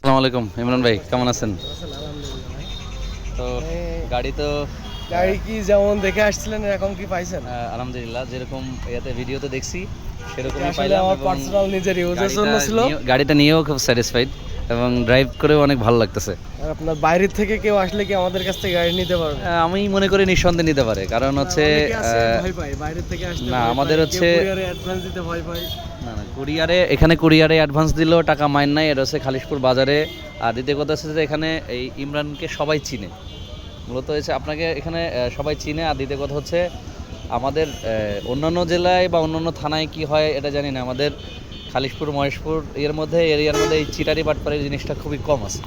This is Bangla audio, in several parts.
আসসালামু আলাইকুম ইমরান ভাই, কেমন আছেন? তো গাড়ি কি যেমন দেখে আসছিলেন এরকম কি পাইছেন? আলহামদুলিল্লাহ, যেরকম দেখছি সেরকমই আসলে পাইলাম আমার এবং পার্সোনাল নিজের ইউজের জন্য ছিল। গাড়িটা নিয়েও খুব স্যাটিসফাইড এবং ড্রাইভ করেও অনেক ভালো লাগতেছে। আর আপনার বাইরের থেকে কেউ আসলে কি আমাদের কাছ থেকে গাড়ি নিতে পারবে? আমি মনে করি নিঃসন্দেহে নিতে পারে, কারণ হচ্ছে অনেকে আছে ভয় পায়, বাইরের থেকে আসতে না, ভয় আমাদের পায়, হচ্ছে কেউ কুরিয়ারে অ্যাডভান্স দিতে ভয় পায়। না না, কুরিয়ারে অ্যাডভান্স দিলেও টাকা মাইন নাই, এটা হচ্ছে খালিশপুর বাজারে। আর দ্বিতীয় কথা হচ্ছে যে এখানে এই ইমরানকে সবাই চিনে, মূলত হচ্ছে আপনাকে এখানে সবাই চিনে। আর দ্বিতীয় কথা হচ্ছে আমাদের অন্যান্য জেলায় বা অন্যান্য থানায় কি হয় এটা জানি না, আমাদের খালিশপুর মহেশপুর এরিয়ার মধ্যে এই চিটারি বাটপাড়ির জিনিসটা খুবই কম আছে।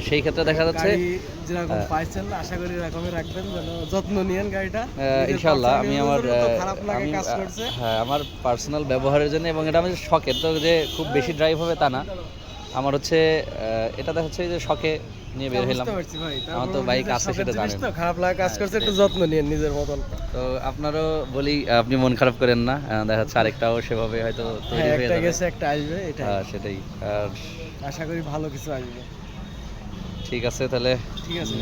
সেই ক্ষেত্রে দেখা যাচ্ছে গাড়ি যেরকম পাইছেন আশা করি এরকমই রাখবেন, যেন যত্ন নিয়েন গাড়িটা। ইনশাল্লাহ আমি আমার খারাপ লাগে কাজ করছে। হ্যাঁ, আমার পার্সোনাল ব্যবহারের জন্য এবং এটা আমাদের শখের, তো যে খুব বেশি ড্রাইভ হবে তা না, আমার হচ্ছে এটা দেখা হচ্ছে যে শখে নিয়ে বের হলাম। আমার তো বাইক আছে সেটা জানেন, খারাপ লাগা কাজ করছে, একটু যত্ন নিয়েন নিজের মতন। তো আপনারও বলি আপনি মন খারাপ করেন না, দেখা যাচ্ছে আরেকটাও সেভাবে হয়তো তৈরি হয়ে যাবে। গেছে, একটা আসবে, এটা সেটাই। আর আশা করি ভালো কিছু আসবে। ঠিক আছে তাহলে, ঠিক আছে।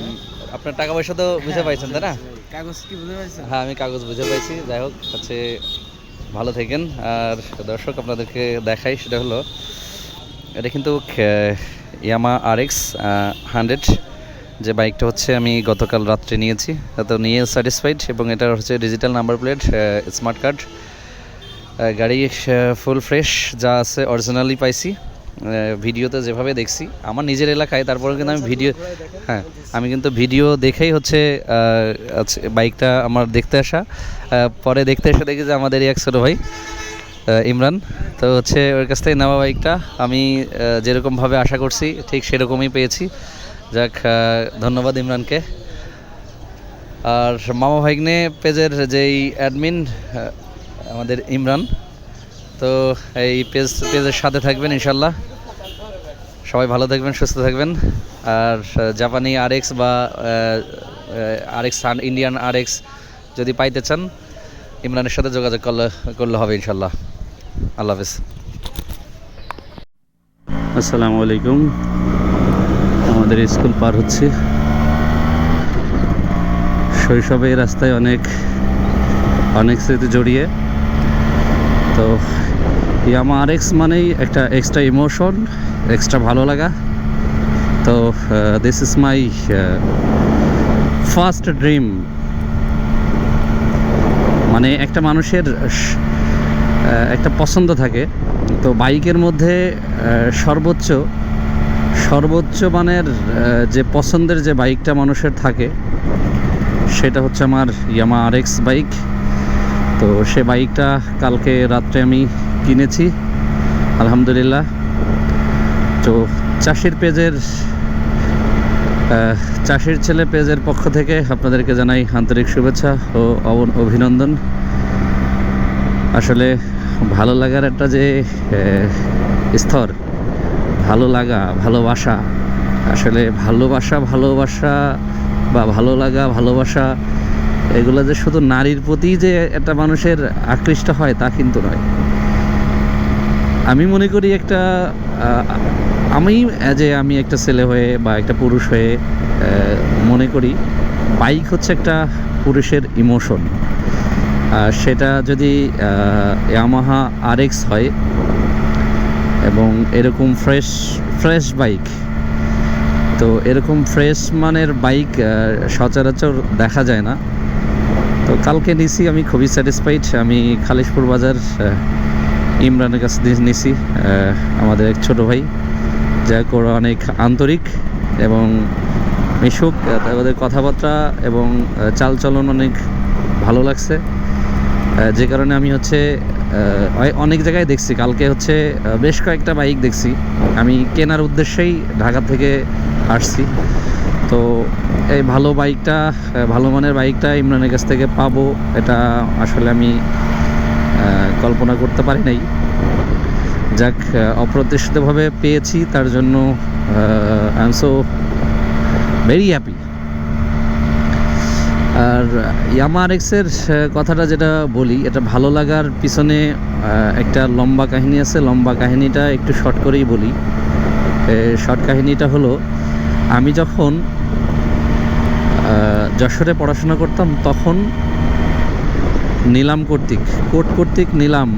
আপনার টাকা পয়সা তো বুঝে পাইছেন তাই না? কাগজ কি বুঝে পাইছেন? হ্যাঁ, আমি কাগজ বুঝে পাইছি। যাই হোক, হচ্ছে ভালো থাকেন। আর দর্শক আপনাদেরকে দেখাই, সেটা হলো এটা কিন্তু ইয়ামা RX 100, যে বাইকটা হচ্ছে আমি গতকাল রাত্রে নিয়েছি, তো নিয়ে স্যাটিসফাইড। এবং এটার হচ্ছে digital number plate, smart card, গাড়ি ফুল ফ্রেশ, যা আছে অরিজিনালি পাইছি ভিডিওতে যেভাবে দেখছি আমার নিজের এলাকায়। তারপরে কিন্তু আমি কিন্তু ভিডিও দেখেই হচ্ছে বাইকটা আমার দেখতে আসা, পরে দেখতে এসে দেখি যে আমাদের এক ছোটো ভাই ইমরান, তো হচ্ছে ওর কাছ থেকে নেওয়া বাইকটা আমি যেরকমভাবে আশা করছি ঠিক সেরকমই পেয়েছি। যাক, ধন্যবাদ ইমরানকে। আর মামা ভাগ্নে পেজের যেই অ্যাডমিন আমাদের ইমরান, তো এই পেজের সাথে থাকবেন ইনশাল্লাহ। সবাই ভালো থাকবেন, সুস্থ থাকবেন। আর জাপানি RX বা RX ইন্ডিয়ান RX যদি পাইতে চান, ইমরানের সাথে যোগাযোগ করলে হবে ইনশাল্লাহ। আল্লাহ হাফিজ। আসসালামু আলাইকুম। আমাদের স্কুল পার হচ্ছে, শৈশবে এই রাস্তায় অনেক স্মৃতি জড়িয়ে। তো ইয়ামা RX মানেই একটা এক্সট্রা ইমোশন, এক্সট্রা ভালো লাগা। তো this is my first dream. মানে একটা মানুষের একটা পছন্দ থাকে, তো বাইকের মধ্যে সর্বোচ্চ মানের যে পছন্দের যে বাইকটা মানুষের থাকে সেটা হচ্ছে আমার ইয়ামা RX বাইক। তো সে বাইকটা কালকে রাত্রে আমি কিনেছি আলহামদুলিল্লাহ। তো চাষির ছেলে পেজের পক্ষ থেকে আপনাদেরকে জানাই আন্তরিক শুভেচ্ছা ও অভিনন্দন। আসলে ভালো লাগার একটা যে স্তর, ভালো লাগা, ভালোবাসা, আসলে ভালোবাসা বা ভালো লাগা, ভালোবাসা, এগুলো যে শুধু নারীর প্রতি যে একটা মানুষের আকৃষ্ট হয় তা কিন্তু নয়। আমি মনে করি আমি একটা ছেলে হয়ে বা একটা পুরুষ হয়ে মনে করি বাইক হচ্ছে একটা পুরুষের ইমোশন। সেটা যদি ইয়ামাহা RX হয় এবং এরকম ফ্রেশ বাইক, তো এরকম ফ্রেশ মানের বাইক সচরাচর দেখা যায় না। তো কালকে নিছি, আমি খুবই স্যাটিসফাইড। আমি খালিশপুর বাজার ইমরানের কাছে নিছি, আমাদের এক ছোটো ভাই, যা করে অনেক আন্তরিক এবং মিশুক, তাদের কথাবার্তা এবং চালচলন অনেক ভালো লাগছে। যে কারণে আমি হচ্ছে অনেক জায়গায় দেখছি, কালকে হচ্ছে বেশ কয়েকটা বাইক দেখছি। আমি কেনার উদ্দেশ্যেই ঢাকা থেকে আসছি। তো এই ভালো মানের বাইকটা ইমরানের কাছ থেকে পাবো, এটা আসলে আমি কল্পনা করতে পারি নাই। যাক, অপ্রত্যাশিতভাবে পেয়েছি, তার জন্য I am so very happy. আর ইয়ামা RX-এর কথাটা যেটা বলি, এটা ভালো লাগার পিছনে একটা লম্বা কাহিনী আছে। লম্বা কাহিনীটা একটু শর্ট করেই বলি। শর্ট কাহিনীটা হলো, আমি যখন যশোরে পড়াশোনা করতাম তখন নিলাম কর্তৃক নিলাম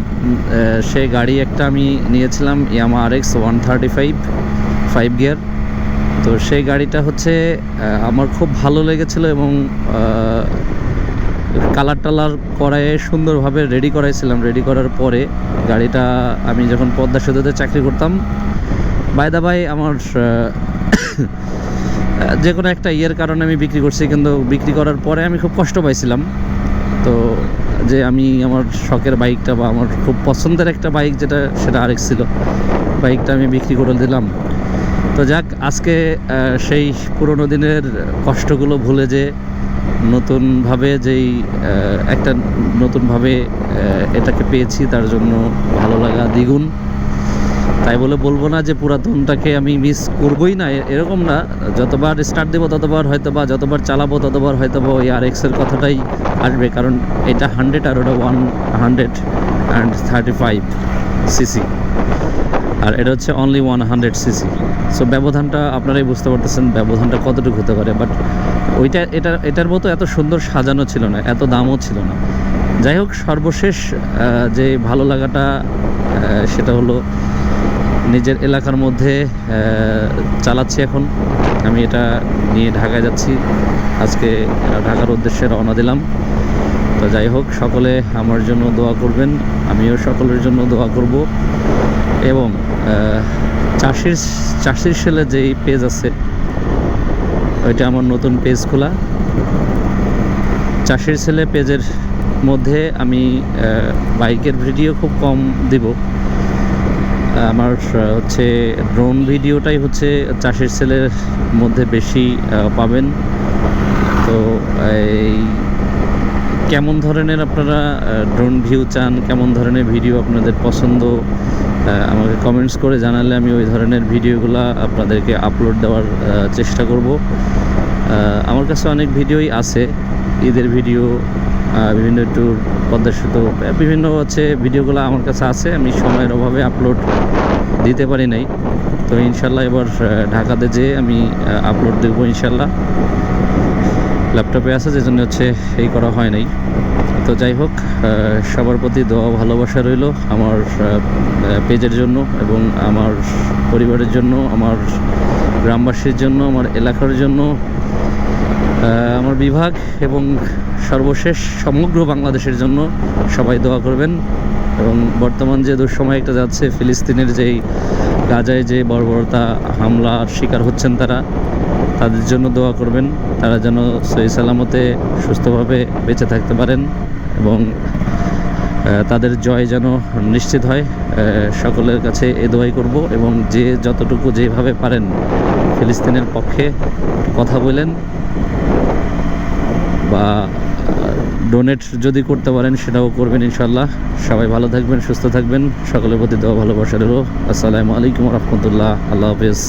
সেই গাড়ি একটা আমি নিয়েছিলাম, ইয়ামা RX 135 5 গিয়ার। তো সেই গাড়িটা হচ্ছে আমার খুব ভালো লেগেছিল এবং কালার টালার করায় সুন্দরভাবে রেডি করাইছিলাম। রেডি করার পরে গাড়িটা আমি যখন পদ্মা সেতুতে চাকরি করতাম, বাই দা বাই আমার যে কোনো একটা ইয়ের কারণে আমি বিক্রি করছি, কিন্তু বিক্রি করার পরে আমি খুব কষ্ট পাইছিলাম। তো যে আমি আমার শখের বাইকটা বা আমার খুব পছন্দের একটা বাইক যেটা, সেটা RX ছিল, বাইকটা আমি বিক্রি করে দিলাম। তো যাক, আজকে সেই পুরোনো দিনের কষ্টগুলো ভুলে যে নতুনভাবে যেই একটা নতুনভাবে এটাকে পেয়েছি, তার জন্য ভালো লাগা দ্বিগুণ। তাই বলে বলবো না যে পুরাতনটাকে আমি মিস করবোই না, এরকম না। যতবার স্টার্ট দেবো ততবার হয়তো বা, যতবার চালাবো ততবার হয়তো বা ওই RX-এর কথাটাই আসবে, কারণ এটা 100 আর ওটা 135 সিসি, আর এটা হচ্ছে অনলি 100 সিসি। সো ব্যবধানটা আপনারাই বুঝতে পারতেছেন ব্যবধানটা কতটুকু হতে পারে। বাট ওইটা এটার মতো এত সুন্দর সাজানো ছিল না, এত দামও ছিল না। যাই হোক, সর্বশেষ যে ভালো লাগাটা সেটা হলো নিজের এলাকার মধ্যে চালাচ্ছি এখন। আমি এটা নিয়ে ঢাকায় যাচ্ছি, আজকে ঢাকার উদ্দেশ্যে রওনা দিলাম। তো যাই হোক, সকলে আমার জন্য দোয়া করবেন, আমিও সকলের জন্য দোয়া করব। এবং চাষির ছেলে যেই পেজ আছে, ওইটা আমার নতুন পেজ খোলা। চাষির ছেলে পেজের মধ্যে আমি বাইকের ভিডিও খুব কম দিব। আমার হচ্ছে ড্রোন ভিডিওটাই হচ্ছে চাষির ছেলের মধ্যে বেশি পাবেন। তো এই কেমন ধরনের আপনারা ড্রোন ভিউ চান, কেমন ধরনের ভিডিও আপনাদের পছন্দ, আমাকে কমেন্টস করে জানালে আমি ওই ধরনের ভিডিওগুলো আপনাদেরকে আপলোড দেওয়ার চেষ্টা করব। আমার কাছে অনেক ভিডিওই আছে, ঈদের ভিডিও, বিভিন্ন ট্যুর, পদ্মা সেতু, বিভিন্ন হচ্ছে ভিডিওগুলো আমার কাছে আছে। আমি সময়ের অভাবে আপলোড দিতে পারি নাই। তো ইনশাল্লাহ এবার ঢাকাতে যেয়ে আমি আপলোড দেবো ইনশাল্লাহ। ল্যাপটপে আছে, যে জন্য হচ্ছে এই করা হয় নাই। তো যাই হোক, সবার প্রতি দোয়া ভালোবাসা রইল আমার পেজের জন্য এবং আমার পরিবারের জন্য, আমার গ্রামবাসীর জন্য, আমার এলাকার জন্য, আমার বিভাগ এবং সর্বশেষ সমগ্র বাংলাদেশের জন্য সবাই দোয়া করবেন। এবং বর্তমান যে দুঃসময় একটা যাচ্ছে, ফিলিস্তিনের যেই গাজায় যে বর্বরতা হামলার শিকার হচ্ছেন তাদের জন্য দোয়া করবেন, তারা যেন সহি সালামতে সুস্থভাবে বেঁচে থাকতে পারেন এবং তাদের জয় যেন নিশ্চিত হয়। সকলের কাছে এ দোয়াই করব। এবং যে যতটুকু যেভাবে পারেন ফিলিস্তিনের পক্ষে কথা বলেন বা ডোনেট যদি করতে পারেন সেটাও করবেন ইনশাল্লাহ। সবাই ভালো থাকবেন, সুস্থ থাকবেন, সকলের প্রতি দোয়া ভালোবাসা রইল। আসসালামু আলাইকুম রহমতুল্লাহ, আল্লাহ হাফেজ।